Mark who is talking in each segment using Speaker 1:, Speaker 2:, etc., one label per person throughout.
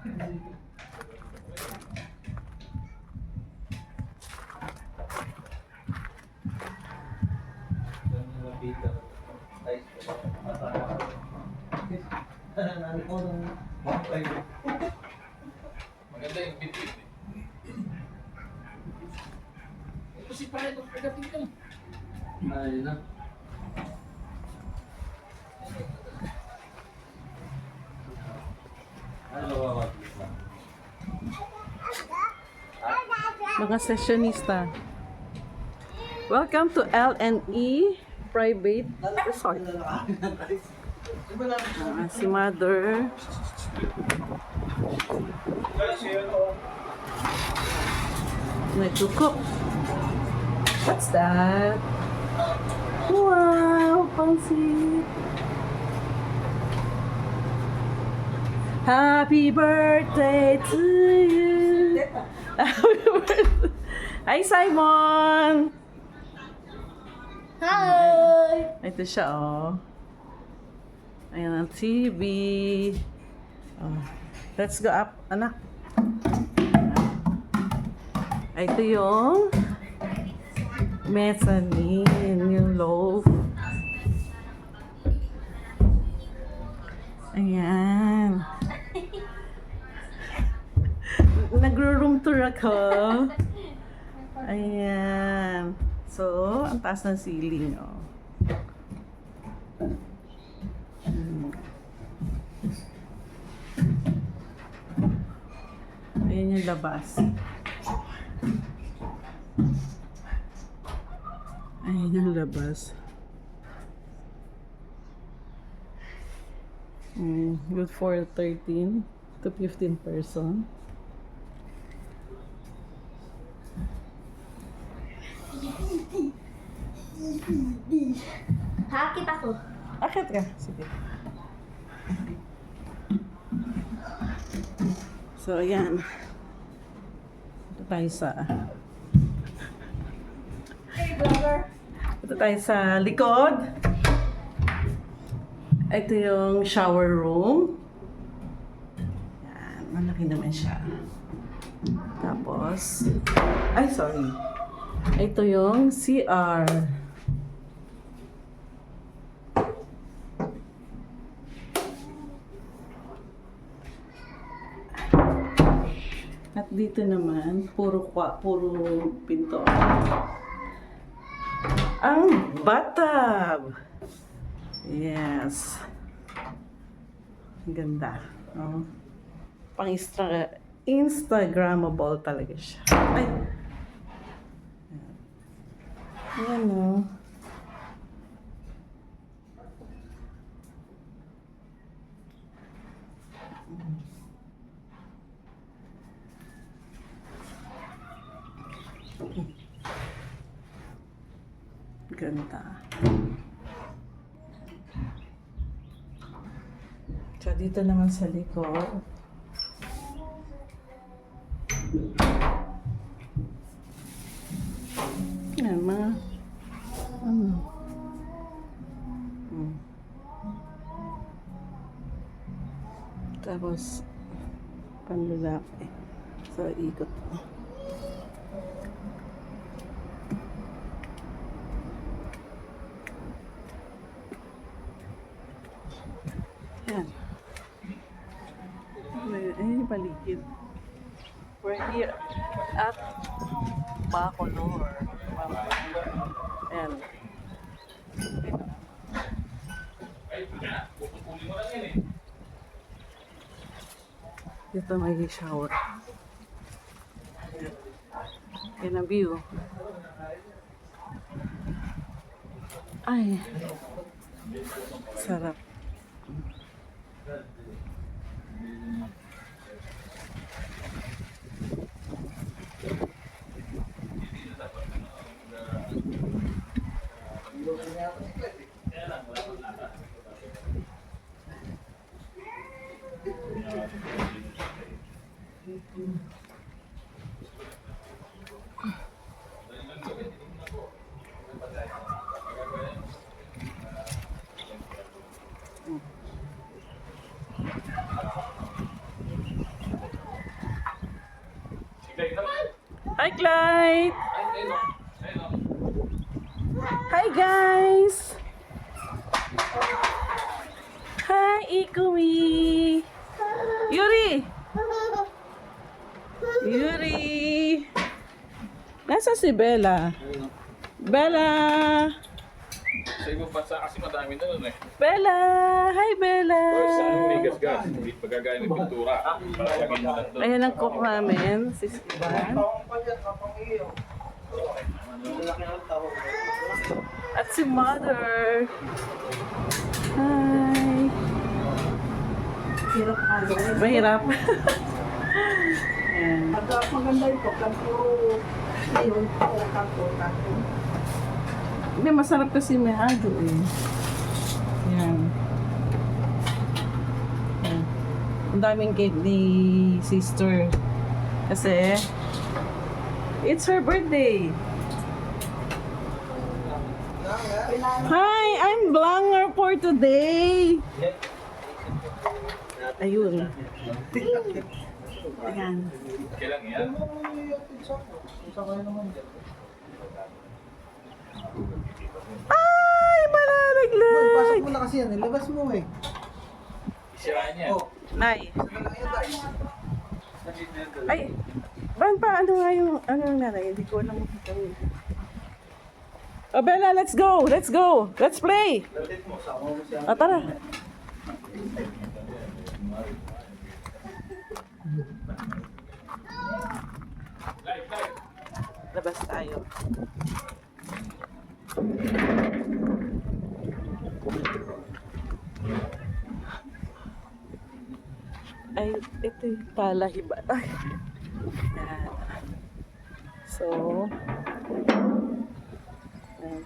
Speaker 1: Maganda yung bitbit. Ito si pare, pagdating ka.
Speaker 2: Ayun na.
Speaker 3: Mga sessionista. Welcome to L&E Private Resort. Si Mother. Nagkukook. What's that? Wow! Pansit! Happy birthday to you! Happy birthday! Hi, Simon!
Speaker 4: Hi!
Speaker 3: Ito siya, oh. Ayan ang TV. Oh. Let's go up, anak. Ito yung mezzanine, yung loaf. Ayan. Nagro-room tour ako. Ayan. So, ang taas ng ceiling, oh. Ayan yung labas. Ayan yung labas. Good for 13 to 15 person.
Speaker 4: Hakit ako.
Speaker 3: Akit ka. Sige. So, ayan. Ito tayo sa...
Speaker 4: Hey, vlogger.
Speaker 3: Ito tayo sa likod. Ito yung shower room. Yan. Malaki naman siya. Tapos... Ay, sorry. Ito yung CR. At dito naman, puro pinto. Ang bathtub! Yes. Ang ganda. Oh. Instagrammable talaga siya. Ay! Ayan, oh. Ganda. So, dito naman sa likod. Yan, mga Tapos, panlalaki. So, ikot mo. Yan. Ayun yung paligid. We're here at Bacolor. Ayan. Dito may shower. Yan ang view. Ay. Sarap. Clyde!
Speaker 1: Ayun o. Ayun o.
Speaker 3: Hi guys! Hi Ikumi! Yuri! Yuri! Nasa si Bella? Bella!
Speaker 1: Sa ibang bansa kasi madami na nun eh.
Speaker 3: Bella! Hi Bella!
Speaker 1: Or sa ano may gas-gas, hindi pagkagaya ng pintura. Palagyan mo lang doon.
Speaker 3: Ayan ang cook namin, si Sivan. At si Mother. Hi!
Speaker 5: Hirap ano.
Speaker 3: Mahirap. Ayan.
Speaker 5: Maganda ito, kanto. Ayun, kanto.
Speaker 3: Hindi, masarap kasi may hado eh. Yan. Yan. Ang daming cake ni sister. Kasi, it's her birthday. Hi, I'm Blanger for today. Ayun. Ayan.
Speaker 1: Kailan yan?
Speaker 3: Ay, malalaglag.
Speaker 5: Pasok mo na kasi yan, ilabas mo eh.
Speaker 1: Isiraan niya.
Speaker 5: Oh,
Speaker 3: Nay.
Speaker 5: isa na lang yan guys.
Speaker 3: Ay, ban pa, ano nga yung, ano yung nanay? Hindi ko alam kung Oh, Bella, let's go! Let's go! Let's play!
Speaker 5: Lalit mo, sama mo siya.
Speaker 3: Tara. Labas tayo. Ay, ito yung palahiba. Ay. Yan. So, yan.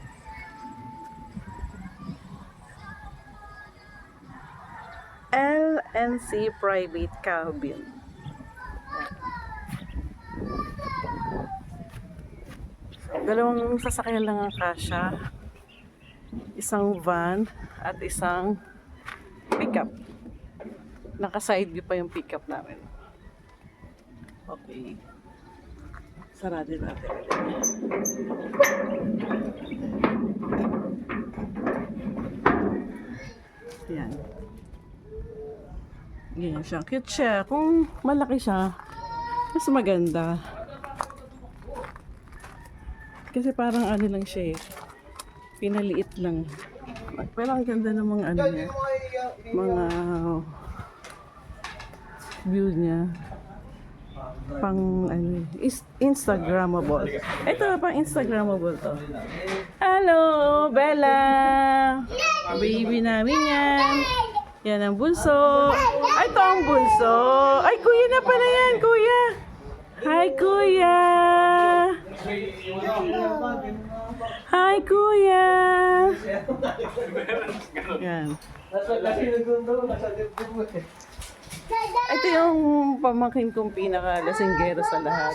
Speaker 3: LNC Private Cabin. So, dalawang sasakyan lang ang kasya. Isang van at isang pickup. Naka-side view pa yung pickup namin. Okay. Sarado natin. Yan. Ganyan siya. Cute siya. Kung malaki siya, mas maganda. Kasi parang ano lang siya eh. Pinaliit lang. Pero ang ganda ng mga ano niya. Mga view niya. Pang ano, Instagrammable. Ito pang Instagrammable to. Hello, Bella! Baby namin yan. Yan ang bunso. Ay, ito ang bunso. Ay, kuya na pala yan, kuya. Hi, kuya. Hi, kuya. Yan.
Speaker 5: Kasi nagundo, nasa dibdib mo eh.
Speaker 3: Ito yung pamangkin kong pinaka-lasinggero sa lahat.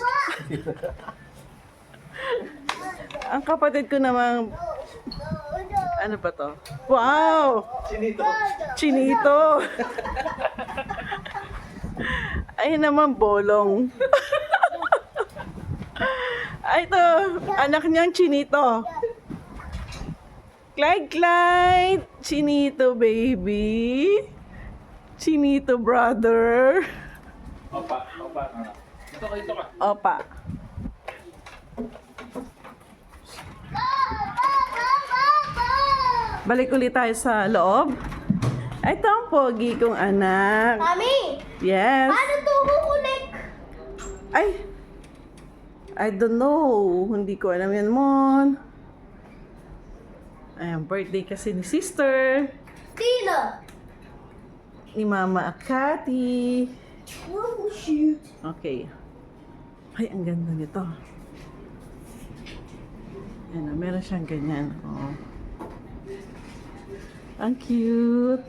Speaker 3: Ang kapatid ko namang, ano ba to? Wow!
Speaker 5: Sinito.
Speaker 3: Chinito! Ay naman, bolong. Ay, ito, anak niyang Chinito. Clyde! Chinito, baby. Chinito, brother.
Speaker 1: Opa. Ito ka.
Speaker 3: Opa. Balik ulit tayo sa loob. Ito ang pogi kong anak.
Speaker 4: Mami!
Speaker 3: Yes.
Speaker 4: Paano ito kukulik?
Speaker 3: Ay! I don't know. Hindi ko alam yan, Mon. Ayan, birthday kasi ni sister.
Speaker 4: Sino?
Speaker 3: Ni Mama Akati.
Speaker 4: Oh, shoot.
Speaker 3: Okay. Ay, ang ganda nito. Ayan, meron siyang ganyan. Oh. Ang cute.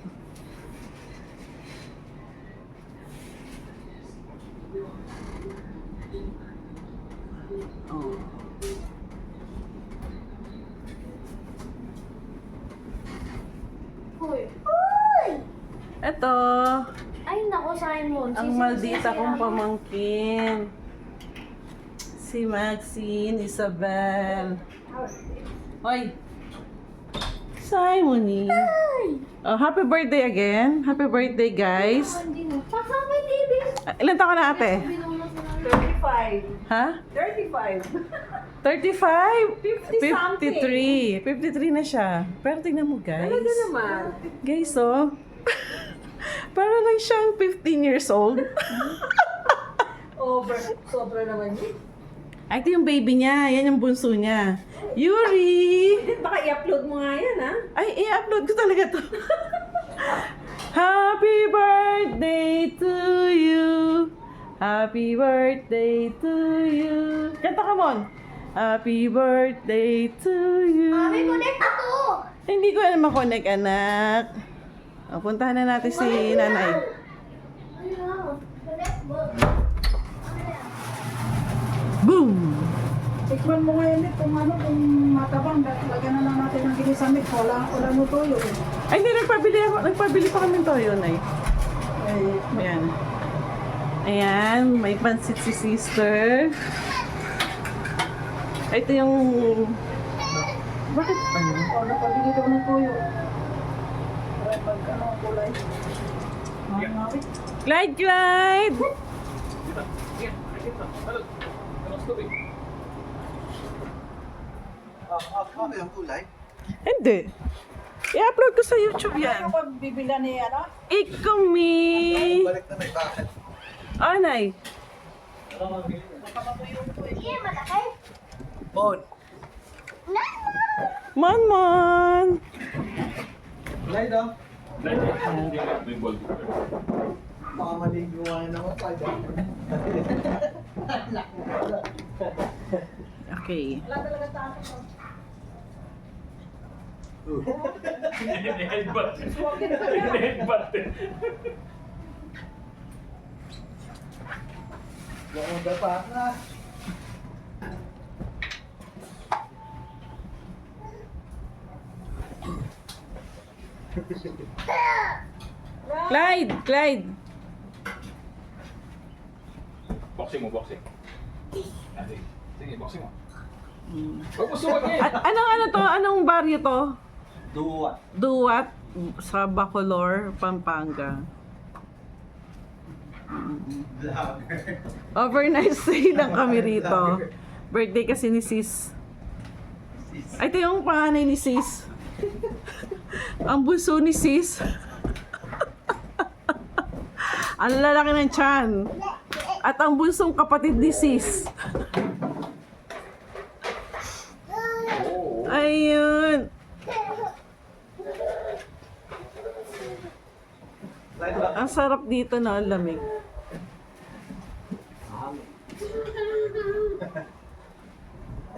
Speaker 3: Oh.
Speaker 4: Uy. Uy!
Speaker 3: Ito,
Speaker 4: Ay, nako, Simon.
Speaker 3: ang maldita kong pamangkin. si Maxine, Isabel. Hoy! Simony. Oh, happy birthday again. Happy birthday, guys.
Speaker 4: Papa, may TV.
Speaker 3: Ilan taon ka na, ate?
Speaker 2: 35.
Speaker 3: Ha?
Speaker 2: 35.
Speaker 3: 35?
Speaker 2: 50 something.
Speaker 3: 53. 53 na siya. Pero tingnan mo, guys.
Speaker 2: Talaga naman.
Speaker 3: Guys, oh. Para lang siyang 15 years old.
Speaker 2: Sobra naman yun.
Speaker 3: Ay, ito yung baby niya. Yan yung bunso niya. Yuri!
Speaker 2: Baka i-upload mo nga yan, ha?
Speaker 3: Ay, i-upload ko talaga to. Happy birthday to you. Happy birthday to you. Kanta ka, Mon. Happy birthday to you.
Speaker 4: Mami, connect ako.
Speaker 3: Hindi ko alam makonect, anak. O, puntahan na natin si nanay.
Speaker 4: Ano? Connect mo.
Speaker 3: Boom!
Speaker 5: Tikman mo ngayon kung ano, kung matabang, lagyan na lang natin ng ginisamit. Wala mo toyo.
Speaker 3: Ay, hindi, nagpabili pa kami ng toyo, nay. Ayan. Ayan, may pansit si sister. Ito yung... Bakit ano?
Speaker 5: Napabili daw ng toyo. Para pag ano, kulay.
Speaker 3: Clyde, Clyde!
Speaker 5: Ano yung kulay?
Speaker 3: Hindi. I-upload ko sa YouTube yan.
Speaker 5: Ano pag bibila ni ano?
Speaker 3: Ikaw, me!
Speaker 5: Balik na may bakit.
Speaker 3: Ah, nay.
Speaker 4: Iya, malaki.
Speaker 5: Bon.
Speaker 3: Mon!
Speaker 5: Kulay daw.
Speaker 1: May ball.
Speaker 5: Baka maligo nga naman pa.
Speaker 3: Okay.
Speaker 1: Headbutt. Headbutt.
Speaker 5: Baka dapa na.
Speaker 3: Clyde! Clyde!
Speaker 1: Boxing mo, boxing. Ah, sige. Sige, boxing mo. Huwag mo suwagin.
Speaker 3: Anong to? Anong baryo to?
Speaker 5: Duwa.
Speaker 3: Duwat sa Bacolor, Pampanga. Overnight stay lang kami rito. Birthday kasi ni Sis. Ay, ito yung panganay ni Sis. Ang bunso ni Sis. Ang lalaki ng tiyan. At ang bunsong kapatid ni Sis. Ayun. Ang sarap dito na, ang lamig.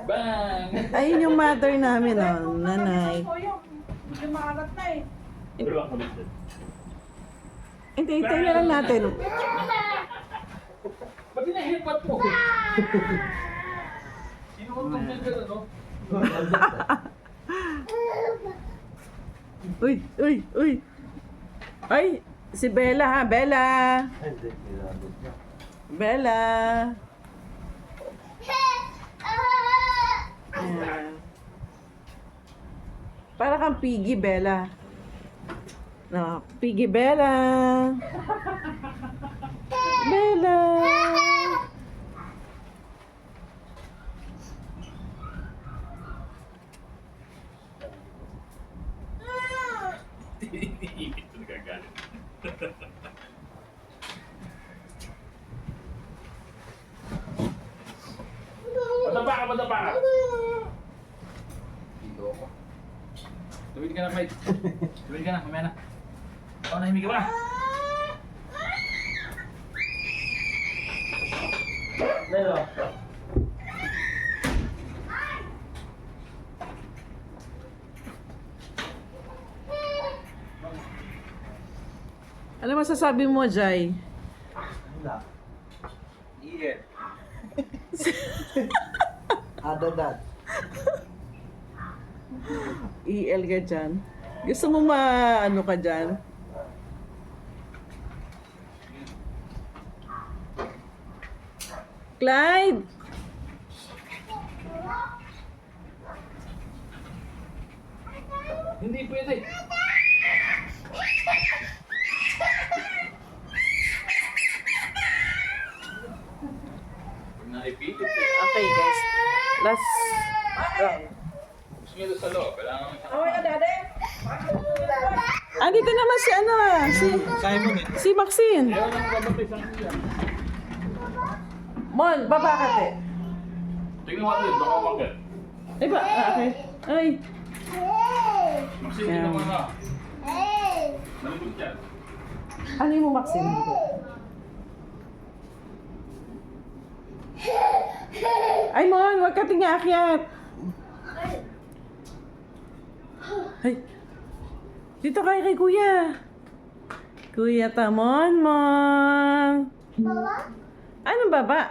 Speaker 1: Bang!
Speaker 3: Ayun yung mother namin, oh, nanay.
Speaker 5: Hindi maalat na eh.
Speaker 1: Relax mo dito.
Speaker 3: Hintay na lang natin.
Speaker 1: Ba't hina-headbutt mo? Sinuhutong ka na, no?
Speaker 3: Uy, uy, uy. Ay, si Bella ha, Bella. Bella. Ayan. Para kang Piggy, Bella. No, Piggy Bella. Bella.
Speaker 1: Ito nagagalit. Madapa ka, madapa ka. Tuwid ka na, Mike. Tuwid ka na, mamaya na. Oo, nahimik ka ba?
Speaker 5: Lelo.
Speaker 3: Ano masasabi mo, Jai?
Speaker 5: Wala. Iyan. Adadat.
Speaker 3: EL ka dyan. Gusto mo ano ka dyan? Clyde!
Speaker 1: Hindi pwede. Pag naipitit eh.
Speaker 3: Okay guys. Last round.
Speaker 1: Gusto nyo doon sa loob. Kailangan
Speaker 2: Oh, yan, dade.
Speaker 3: Dito naman si ano
Speaker 1: Simon eh.
Speaker 3: si Maxine.
Speaker 1: Ayaw nang babatay sa kanila.
Speaker 3: Mon, baba ka te.
Speaker 1: Tingnan mo natin, baka umakyat.
Speaker 3: Ay ba? Okay. Ay.
Speaker 1: Maxine, tingnan mo na.
Speaker 4: Hey!
Speaker 1: Malipot yan.
Speaker 3: Ano mo Maxine? Ay Mon, wag ka tingakyat. Ay. Dito kayo kay Kuya. Kuya Tamon Mon.
Speaker 4: Baba?
Speaker 3: Anong baba?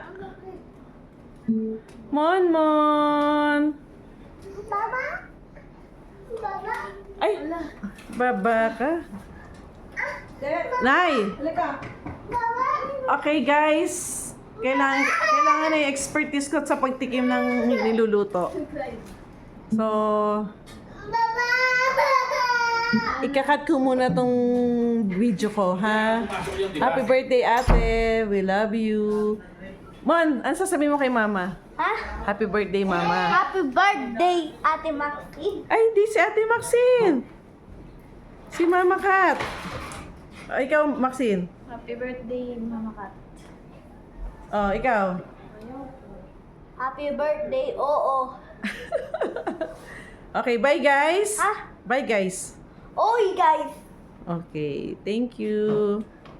Speaker 3: Mon Mon.
Speaker 4: Baba? Baba?
Speaker 3: Ay, baba ka.
Speaker 2: Dad,
Speaker 3: Nay.
Speaker 2: halika.
Speaker 4: Baba?
Speaker 3: Okay guys. Kailangan na yung expertise ko sa pagtikim ng niluluto. So,
Speaker 4: Baba?
Speaker 3: ikakat ko muna tong video ko, ha?
Speaker 1: Pasok yun, di ba?
Speaker 3: Happy birthday, ate. We love you. Mon, ano sasabihin mo kay mama?
Speaker 4: Ha?
Speaker 3: Happy birthday, mama.
Speaker 4: Happy birthday, Ate Maxine.
Speaker 3: Ay, di si ate Maxine. Si Mama Kat. O, ikaw, Maxine.
Speaker 4: Happy birthday, Mama Kat.
Speaker 3: Oh, ikaw.
Speaker 4: Happy birthday, oo.
Speaker 3: Okay, bye guys.
Speaker 4: Ha?
Speaker 3: Bye guys.
Speaker 4: Oy, guys.
Speaker 3: Okay, thank you.